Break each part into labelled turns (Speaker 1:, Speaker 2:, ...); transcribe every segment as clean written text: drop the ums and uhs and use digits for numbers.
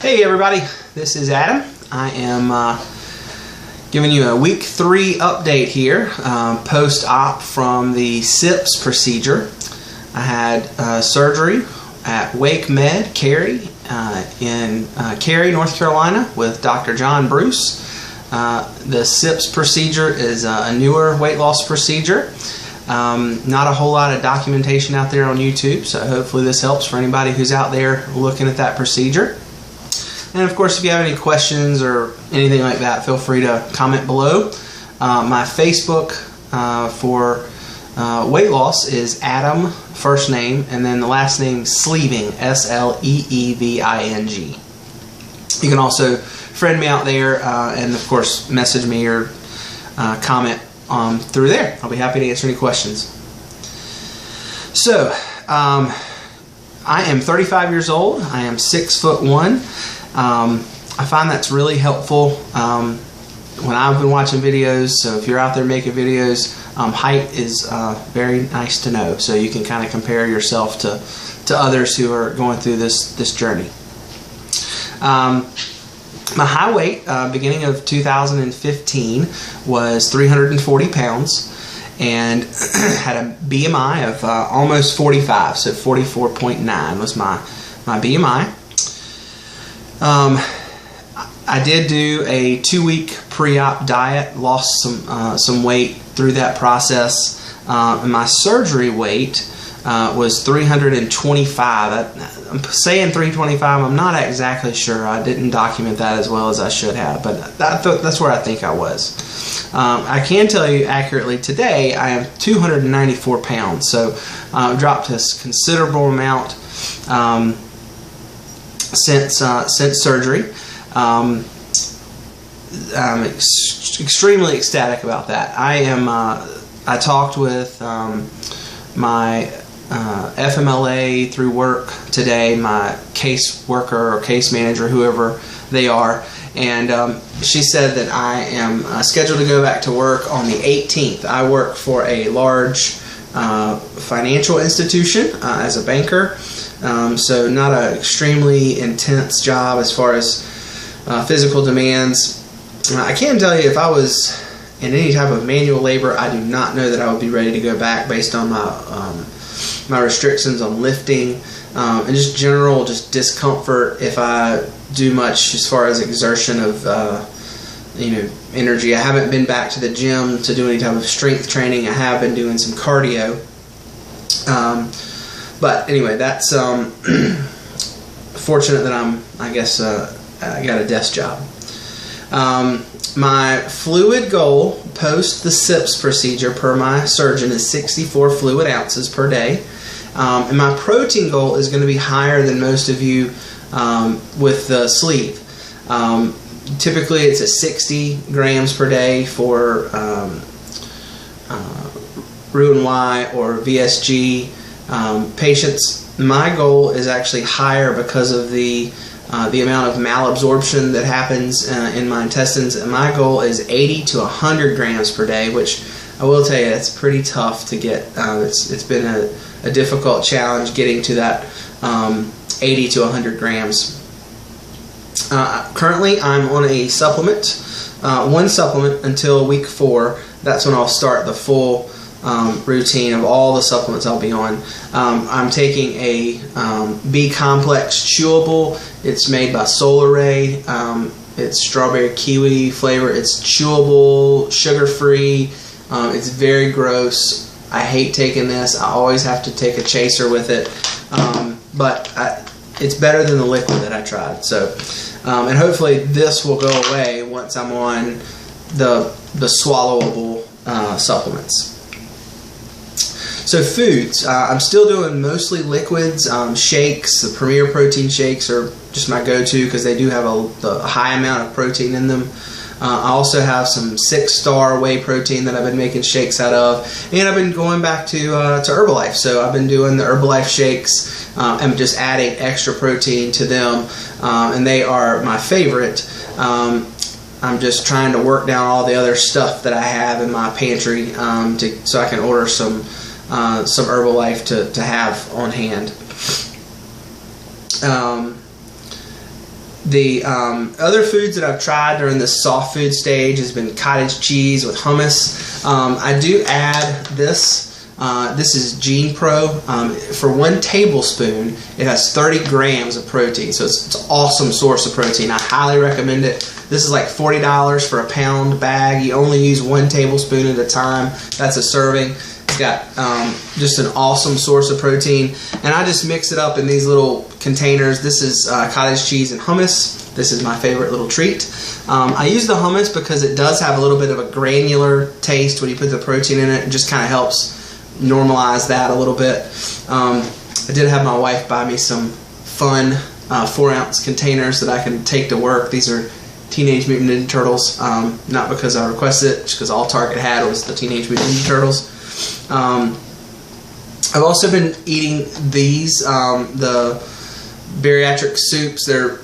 Speaker 1: Hey everybody, this is Adam. I am giving you a week 3 update here, post-op from the SIPS procedure. I had surgery at Wake Med, Cary, in Cary, North Carolina with Dr. John Bruce. The SIPS procedure is a newer weight loss procedure. Not a whole lot of documentation out there on YouTube, so hopefully this helps for anybody who's out there looking at that procedure. And of course, if you have any questions or anything like that, feel free to comment below. My Facebook for weight loss is Adam, first name, and then the last name Sleeving, S-L-E-E-V-I-N-G. You can also friend me out there and of course message me or comment through there. I'll be happy to answer any questions. So, I am 35 years old. I am 6'1". I find that's really helpful when I've been watching videos. So if you're out there making videos, height is very nice to know, so you can kind of compare yourself to others who are going through this journey. My high weight beginning of 2015 was 340 pounds and had a BMI of almost 45, so 44.9 was my BMI. I did do a 2-week pre-op diet, lost some weight through that process. And my surgery weight was 325. I'm saying 325. I'm not exactly sure. I didn't document that as well as I should have, but that's where I think I was. I can tell you accurately today I am 294 pounds, so I've dropped a considerable amount since surgery. I'm extremely ecstatic about that. I talked with my FMLA through work today, my case worker or case manager, whoever they are, and she said that I am scheduled to go back to work on the 18th. I work for a large financial institution as a banker. So not an extremely intense job as far as physical demands. I can tell you, if I was in any type of manual labor, I do not know that I would be ready to go back based on my restrictions on lifting and just general discomfort if I do much as far as exertion of energy. I haven't been back to the gym to do any type of strength training. I have been doing some cardio. But anyway, that's fortunate that I got a desk job. My fluid goal post the SIPS procedure per my surgeon is 64 fluid ounces per day. And my protein goal is going to be higher than most of you with the sleeve. Typically it's at 60 grams per day for Roux-en-Y or VSG patients. My goal is actually higher because of the amount of malabsorption that happens in my intestines. And my goal is 80 to 100 grams per day, which I will tell you, it's pretty tough to get. It's been a difficult challenge getting to that 80 to 100 grams. Currently, I'm on a supplement, one supplement until week 4. That's when I'll start the full routine of all the supplements I'll be on. I'm taking a B-complex chewable. It's made by Solar Ray. It's strawberry kiwi flavor. It's chewable, sugar-free. It's very gross. I hate taking this. I always have to take a chaser with it. But it's better than the liquid that I tried. So, and hopefully this will go away once I'm on the swallowable supplements. So foods, I'm still doing mostly liquids. Shakes, the Premier Protein shakes are just my go-to because they do have a high amount of protein in them. I also have some 6-star whey protein that I've been making shakes out of, and I've been going back to Herbalife. So I've been doing the Herbalife shakes and just adding extra protein to them, and they are my favorite. I'm just trying to work down all the other stuff that I have in my pantry so I can order some Herbalife to have on hand. The other foods that I've tried during this soft food stage has been cottage cheese with hummus. I do add this. This is Gene Pro. For 1 tablespoon, it has 30 grams of protein, so it's an awesome source of protein. I highly recommend it. This is like $40 for a pound bag. You only use 1 tablespoon at a time. That's a serving. It's got just an awesome source of protein, and I just mix it up in these little containers. This is cottage cheese and hummus. This is my favorite little treat. I use the hummus because it does have a little bit of a granular taste when you put the protein in it. It just kind of helps normalize that a little bit. I did have my wife buy me some fun 4-ounce containers that I can take to work. These are Teenage Mutant Ninja Turtles, not because I requested it, just because all Target had was the Teenage Mutant Ninja Turtles. I've also been eating these, the bariatric soups. They're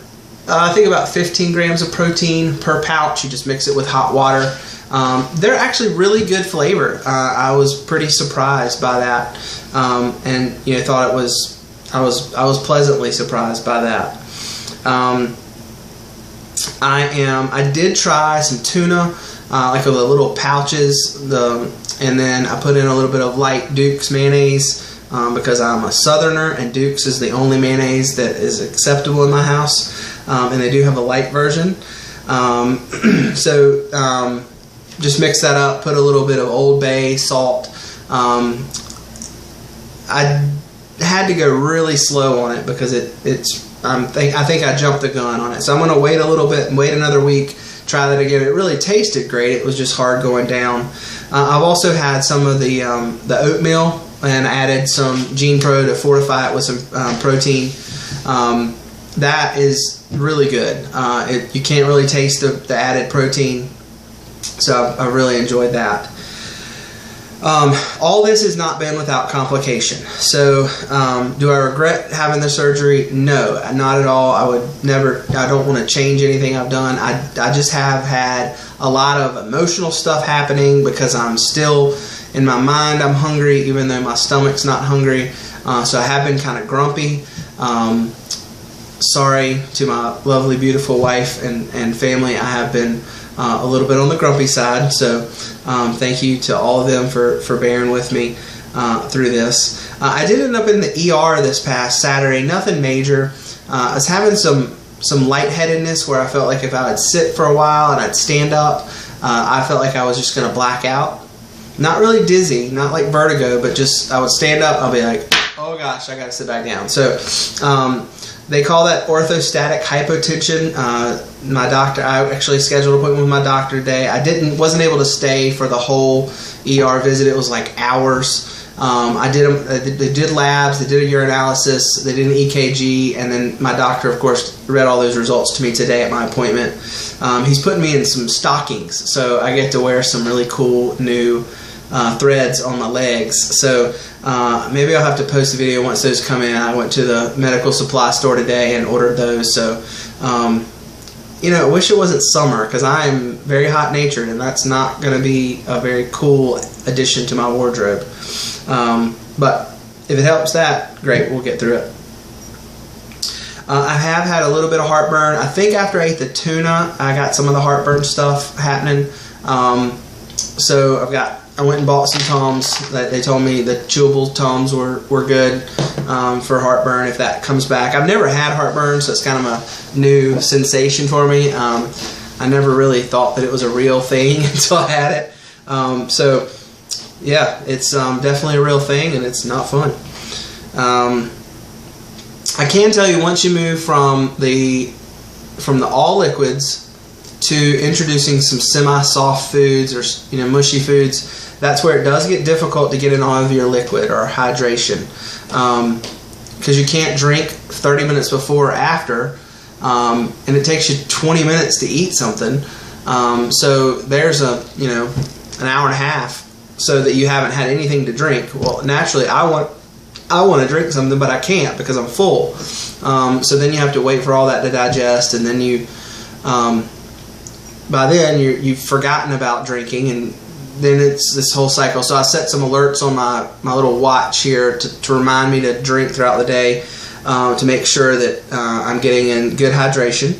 Speaker 1: I think about 15 grams of protein per pouch. You just mix it with hot water. They're actually really good flavor. I was pretty surprised by that, and thought it was. I was pleasantly surprised by that. I did try some tuna, like the little pouches, and then I put in a little bit of light Duke's mayonnaise because I'm a Southerner, and Duke's is the only mayonnaise that is acceptable in my house, and they do have a light version. Just mix that up, put a little bit of Old Bay, salt. I had to go really slow on it because I think I jumped the gun on it. So I'm going to wait a little bit and wait another week, try that again. It really tasted great. It was just hard going down. I've also had some of the oatmeal and added some Gene Pro to fortify it with some protein. That is really good. You can't really taste the added protein. So I really enjoyed that. All this has not been without complication. So do I regret having the surgery? No, not at all. I don't want to change anything I've done. I just have had a lot of emotional stuff happening because I'm still, in my mind, I'm hungry even though my stomach's not hungry. So I have been kind of grumpy. Sorry to my lovely, beautiful wife and family. I have been a little bit on the grumpy side, so thank you to all of them for bearing with me through this. I did end up in the ER this past Saturday. Nothing major. I was having some lightheadedness where I felt like if I would sit for a while and I'd stand up, I felt like I was just going to black out. Not really dizzy, not like vertigo, but just I would stand up, I'll be like, oh gosh, I got to sit back down. So they call that orthostatic hypotension. My doctor, I actually scheduled an appointment with my doctor today. I wasn't able to stay for the whole ER visit. It was like hours. They did labs, they did a urinalysis, they did an EKG, and then my doctor, of course, read all those results to me today at my appointment. He's putting me in some stockings, so I get to wear some really cool new threads on my legs. So maybe I'll have to post a video once those come in. I went to the medical supply store today and ordered those. So I wish it wasn't summer because I am very hot natured, and that's not going to be a very cool addition to my wardrobe. But if it helps that, great, we'll get through it. I have had a little bit of heartburn. I think after I ate the tuna, I got some of the heartburn stuff happening. So I went and bought some Tums. They told me the chewable Tums were good for heartburn if that comes back. I've never had heartburn, so it's kind of a new sensation for me. I never really thought that it was a real thing until I had it. So yeah, it's definitely a real thing, and it's not fun. I can tell you, once you move from the all liquids to introducing some semi-soft foods or mushy foods, that's where it does get difficult to get in all of your liquid or hydration, because you can't drink 30 minutes before or after, and it takes you 20 minutes to eat something. So there's an hour and a half so that you haven't had anything to drink. Well, naturally, I want to drink something, but I can't because I'm full. So then you have to wait for all that to digest, and then by then you've forgotten about drinking, and then it's this whole cycle. So I set some alerts on my little watch here to remind me to drink throughout the day. to make sure that I'm getting in good hydration.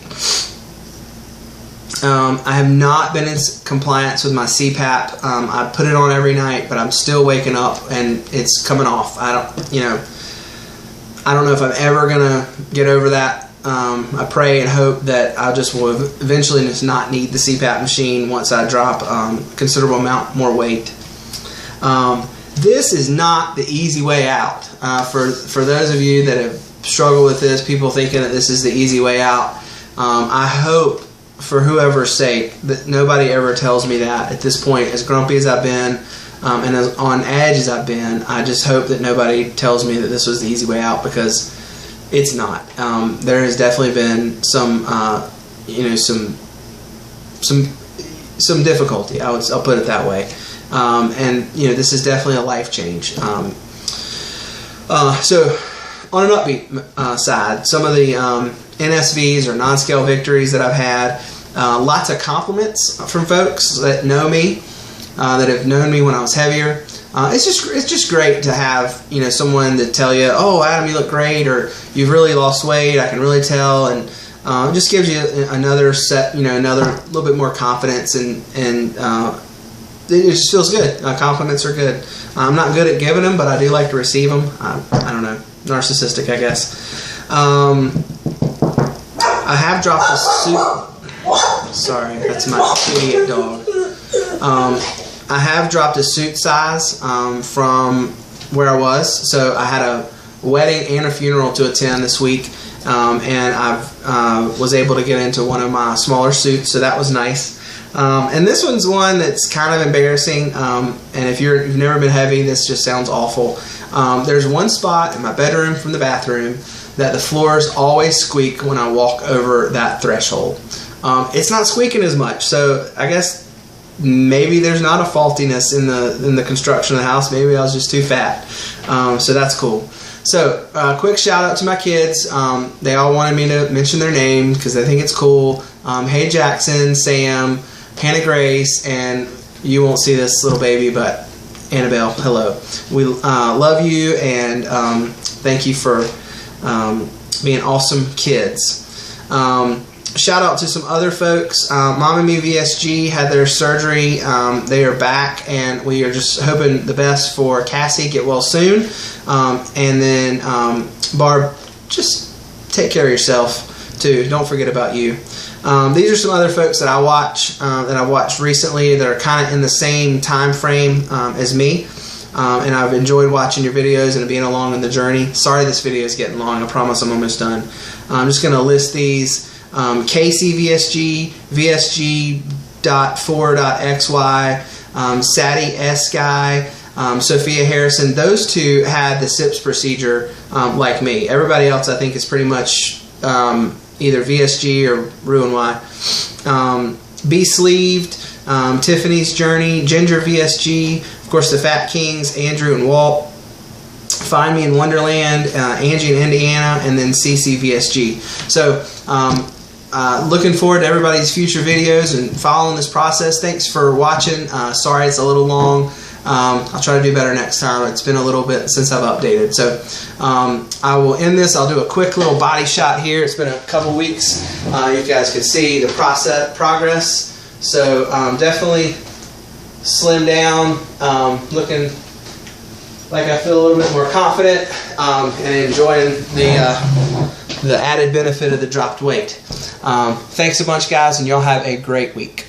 Speaker 1: I have not been in compliance with my CPAP. I put it on every night, but I'm still waking up and it's coming off. I don't know if I'm ever gonna get over that. I pray and hope that I just will eventually just not need the CPAP machine once I drop considerable amount more weight. This is not the easy way out. For those of you that have struggled with this, people thinking that this is the easy way out, I hope, for whoever's sake, that nobody ever tells me that at this point. As grumpy as I've been and as on edge as I've been, I just hope that nobody tells me that this was the easy way out, because it's not. There has definitely been some some difficulty. I'll put it that way. And this is definitely a life change. So on an upbeat side, some of the NSVs or non-scale victories that I've had, lots of compliments from folks that know me, that have known me when I was heavier. It's just great to have someone to tell you, "Oh, Adam, you look great," or "You've really lost weight. I can really tell," and it just gives you another set, another little bit more confidence, and it just feels good. Compliments are good. I'm not good at giving them, but I do like to receive them. I don't know, narcissistic, I guess. I have dropped a suit. Sorry, that's my idiot dog. I have dropped a suit size from where I was. So I had a wedding and a funeral to attend this week, and I was able to get into one of my smaller suits, so that was nice. And this one's one that's kind of embarrassing, and if you've never been heavy, this just sounds awful. There's one spot in my bedroom from the bathroom that the floors always squeak when I walk over that threshold. It's not squeaking as much, so I guess maybe there's not a faultiness in the construction of the house. Maybe I was just too fat, so that's cool. So quick shout out to my kids. They all wanted me to mention their name because they think it's cool. Hey Jackson, Sam, Hannah Grace, and you won't see this little baby, but Annabelle, hello. We love you, and thank you for being awesome kids. Shout out to some other folks. Mom and Me VSG had their surgery. They are back, and we are just hoping the best for Cassie. Get well soon. And then Barb, just take care of yourself too. Don't forget about you. These are some other folks that I watch, that I've watched recently that are kind of in the same time frame as me. And I've enjoyed watching your videos and being along in the journey. Sorry this video is getting long. I promise I'm almost done. I'm just going to list these. Casey VSG, VSG.4.xy, Sadi-s guy, Sophia Harrison. Those two had the SIPS procedure like me. Everybody else I think is pretty much either VSG or Ruin Y. Be Sleeved, Tiffany's Journey, Ginger VSG, of course the Fat Kings, Andrew and Walt. Find Me in Wonderland, Angie in Indiana, and then CC VSG. So looking forward to everybody's future videos and following this process. Thanks for watching. Sorry it's a little long. I'll try to do better next time. It's been a little bit since I've updated. So I will end this. I'll do a quick little body shot here. It's been a couple weeks. You guys can see the progress. So definitely slim down, looking like I feel a little bit more confident, and enjoying the added benefit of the dropped weight. Thanks a bunch, guys, and y'all have a great week.